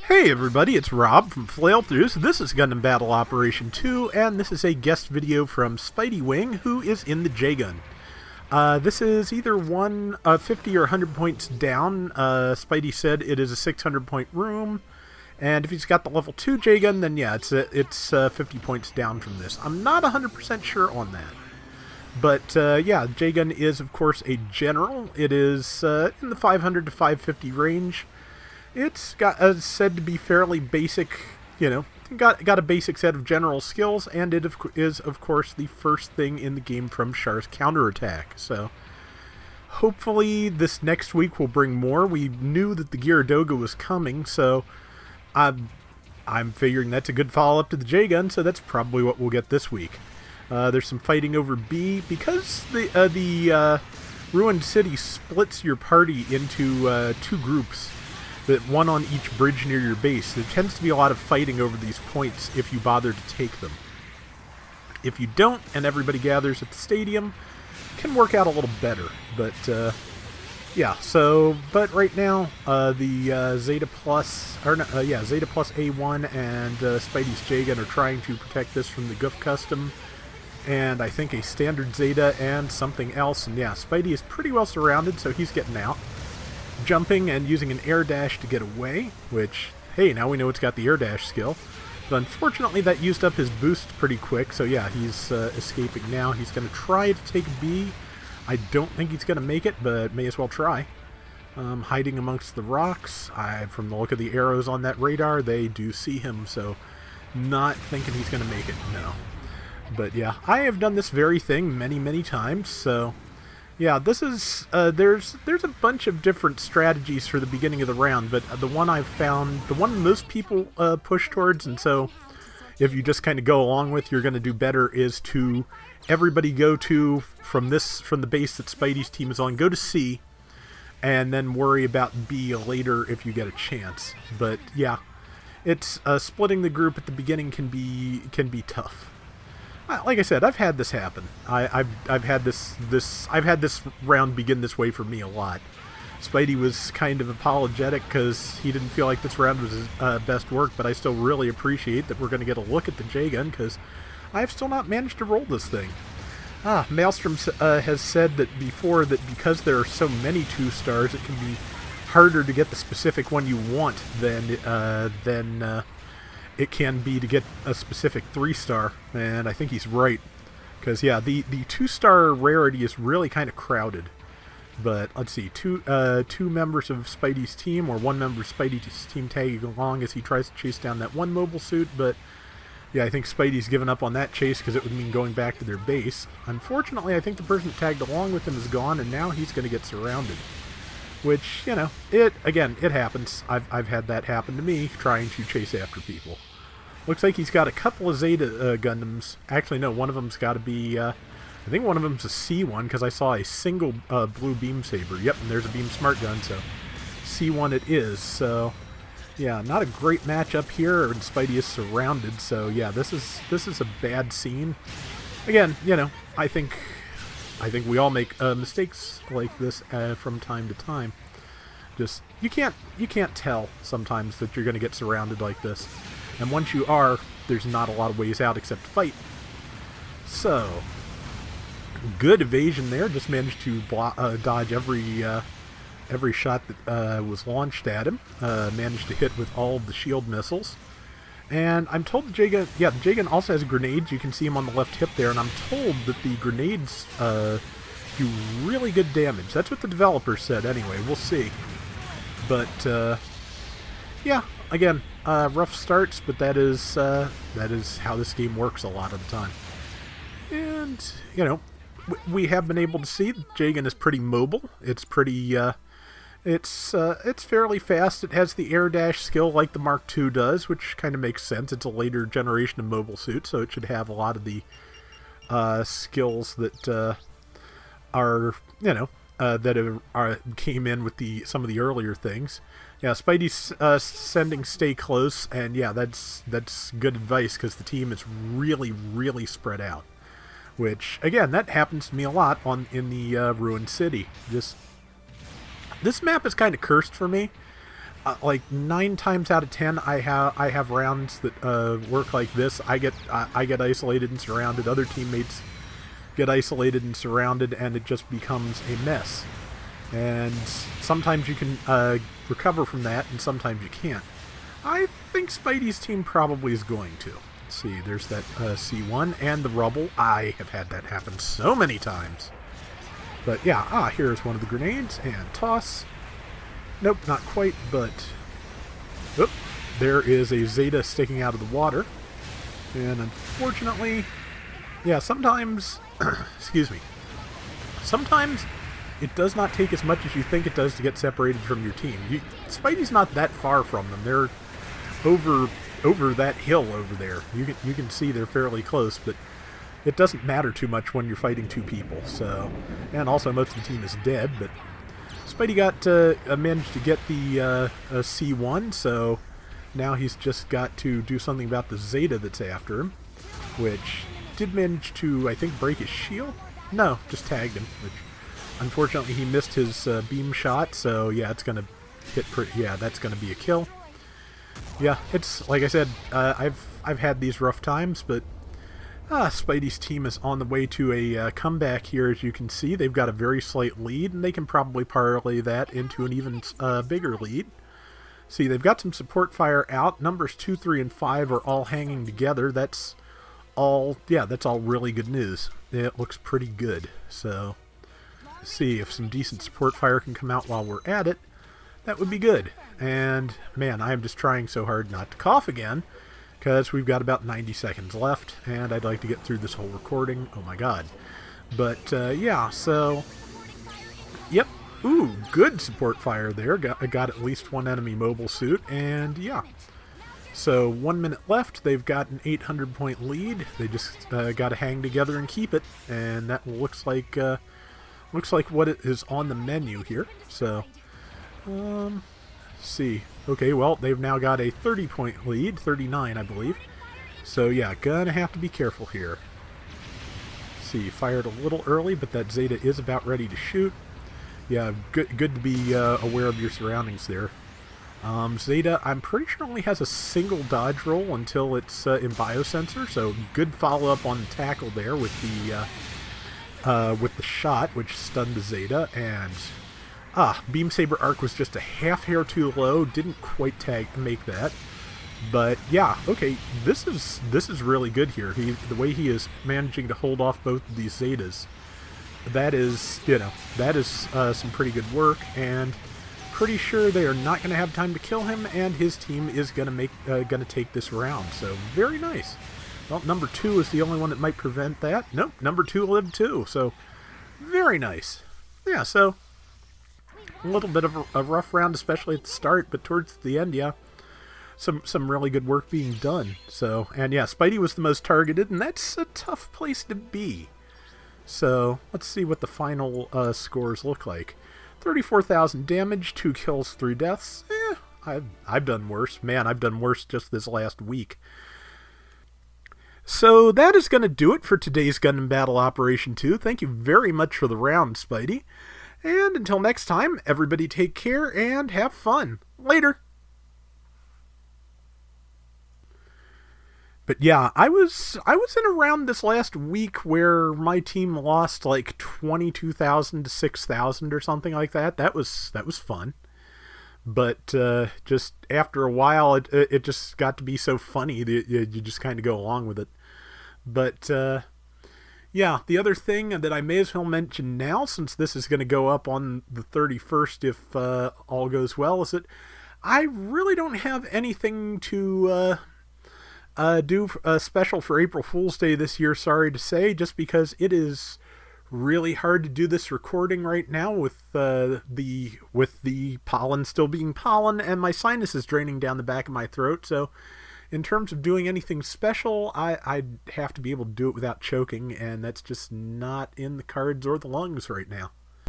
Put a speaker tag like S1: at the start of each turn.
S1: Hey everybody, it's Rob from Flailthroughs. This is Gundam Battle Operation 2, and this is a guest video from Spidey Wing, who is in the Jegan. This is either 50 or 100 points down. Spidey said it is a 600 point room, and if he's got the level 2 Jegan, then yeah, it's 50 points down from this. I'm not 100% sure on that. But yeah, Jegan is of course a general. It is in the 500 to 550 range. It's got said to be fairly basic, you know, got a basic set of general skills, and it is of course the first thing in the game from Char's counterattack. So hopefully this next week will bring more. We knew that the Gyaradoga was coming, so I'm figuring that's a good follow-up to the Jegan, so that's probably what we'll get this week. There's some fighting over B because the Ruined City splits your party into two groups. One on each bridge near your base. There tends to be a lot of fighting over these points if you bother to take them. If you don't, and everybody gathers at the stadium, it can work out a little better. But, yeah, so, but right now, the Zeta Plus A1 and Spidey's Jegan are trying to protect this from the Goof Custom, and I think a standard Zeta and something else, and yeah, Spidey is pretty well surrounded, so he's getting out. Jumping and using an air dash to get away, which, hey, now we know it's got the air dash skill. But unfortunately that used up his boost pretty quick, so yeah, he's escaping now. He's going to try to take B. I don't think he's going to make it, but may as well try. Hiding amongst the rocks. From the look of the arrows on that radar, they do see him, so not thinking he's going to make it, no. But yeah, I have done this very thing many, many times, so yeah, this is, there's a bunch of different strategies for the beginning of the round, but the one I've found, the one most people push towards, and so if you just kind of go along with, you're going to do better, is to everybody go to, from the base that Spidey's team is on, go to C, and then worry about B later if you get a chance. But yeah, it's, splitting the group at the beginning can be tough. Like I said, I've had this happen. I've had this round begin this way for me a lot. Spidey was kind of apologetic because he didn't feel like this round was his best work, but I still really appreciate that we're going to get a look at the Jegan because I've still not managed to roll this thing. Maelstrom has said that before that because there are so many 2-stars, it can be harder to get the specific one you want than it can be to get a specific 3-star, and I think he's right. Because, yeah, the 2-star rarity is really kind of crowded. But, let's see, two members of Spidey's team, or one member of Spidey's team tagging along as he tries to chase down that one mobile suit, but, yeah, I think Spidey's given up on that chase because it would mean going back to their base. Unfortunately, I think the person that tagged along with him is gone, and now he's going to get surrounded. Which, you know, it happens. I've had that happen to me, trying to chase after people. Looks like he's got a couple of Zeta Gundams. Actually, no, one of them's got to be, I think one of them's a C1, because I saw a single blue beam saber. Yep, and there's a beam smart gun, so C1 it is. So, yeah, not a great matchup here, and Spidey is surrounded, so yeah, this is a bad scene. Again, you know, I think we all make mistakes like this from time to time. Just you can't tell sometimes that you're going to get surrounded like this, and once you are, there's not a lot of ways out except fight. So good evasion there. Just managed to dodge every shot that was launched at him. Managed to hit with all of the shield missiles. And I'm told the Jegan also has grenades. You can see him on the left hip there, and I'm told that the grenades do really good damage. That's what the developers said anyway. We'll see. But, yeah, again, rough starts, but that is how this game works a lot of the time. And, you know, we have been able to see Jegan is pretty mobile. It's pretty, it's fairly fast. It has the air dash skill like the Mark II does, which kind of makes sense. It's a later generation of mobile suit, so it should have a lot of the skills that are, you know, that came in with some of the earlier things. Yeah, Spidey's sending stay close, and yeah, that's good advice because the team is really, really spread out. Which, again, that happens to me a lot in the Ruined City. This map is kind of cursed for me. like 9 times out of 10, I have rounds that work like this. I get isolated and surrounded. Other teammates get isolated and surrounded, and it just becomes a mess. And sometimes you can recover from that, and sometimes you can't. I think Spidey's team probably is going to. Let's see, there's that C1 and the rubble. I have had that happen so many times. But yeah, here's one of the grenades, and toss. Nope, not quite, but... Oop, there is a Zeta sticking out of the water. And unfortunately... Yeah, sometimes... excuse me. Sometimes it does not take as much as you think it does to get separated from your team. Spidey's not that far from them. They're over that hill over there. You can see they're fairly close, but it doesn't matter too much when you're fighting 2 people. So, and also most of the team is dead, but Spidey got managed to get the C1, so now he's just got to do something about the Zeta that's after him, which did manage to, I think, break his shield? No, just tagged him, which unfortunately he missed his beam shot, so yeah, it's going to hit that's going to be a kill. Yeah, it's, like I said, I've had these rough times, but Spidey's team is on the way to a comeback here, as you can see. They've got a very slight lead, and they can probably parlay that into an even bigger lead. See, they've got some support fire out. Numbers 2, 3, and 5 are all hanging together. That's all really good news. It looks pretty good. So, let's see if some decent support fire can come out while we're at it. That would be good. And, man, I'm just trying so hard not to cough again, because we've got about 90 seconds left, and I'd like to get through this whole recording. Oh my god. But, yeah, so... Yep. Ooh, good support fire there. Got at least one enemy mobile suit, and yeah. So, 1 minute left. They've got an 800-point lead. They just got to hang together and keep it, and that looks like what it is on the menu here. So, let's see. Okay, well, they've now got a 30-point lead, 39, I believe. So, yeah, gonna have to be careful here. Let's see, fired a little early, but that Zeta is about ready to shoot. Yeah, good to be aware of your surroundings there. Zeta, I'm pretty sure only has a single dodge roll until it's in biosensor, so good follow-up on the tackle there with the shot, which stunned the Zeta, and Beam Saber arc was just a half hair too low, didn't quite make that. But yeah, okay, this is really good here. The way he is managing to hold off both of these Zetas, that is some pretty good work, and pretty sure they are not going to have time to kill him, and his team is going to take this round. So very nice. Well, number 2 is the only one that might prevent that. Nope, number 2 lived too. So very nice. Yeah, so a little bit of a rough round, especially at the start, but towards the end, yeah, some really good work being done. So, and yeah, Spidey was the most targeted, and that's a tough place to be. So let's see what the final scores look like. 34,000 damage, 2 kills, 3 deaths. I've done worse. Man, I've done worse just this last week. So that is going to do it for today's Gundam Battle Operation 2. Thank you very much for the round, Spidey. And until next time, everybody take care and have fun. Later! But yeah, I was in a round this last week where my team lost like 22,000 to 6,000 or something like that. That was fun. But just after a while, it just got to be so funny that you just kind of go along with it. But yeah, the other thing that I may as well mention now, since this is going to go up on the 31st if all goes well, is that I really don't have anything to do special for April Fool's Day this year, sorry to say, just because it is really hard to do this recording right now with the pollen still being pollen and my sinuses draining down the back of my throat. So in terms of doing anything special, I'd have to be able to do it without choking, and that's just not in the cards or the lungs right now.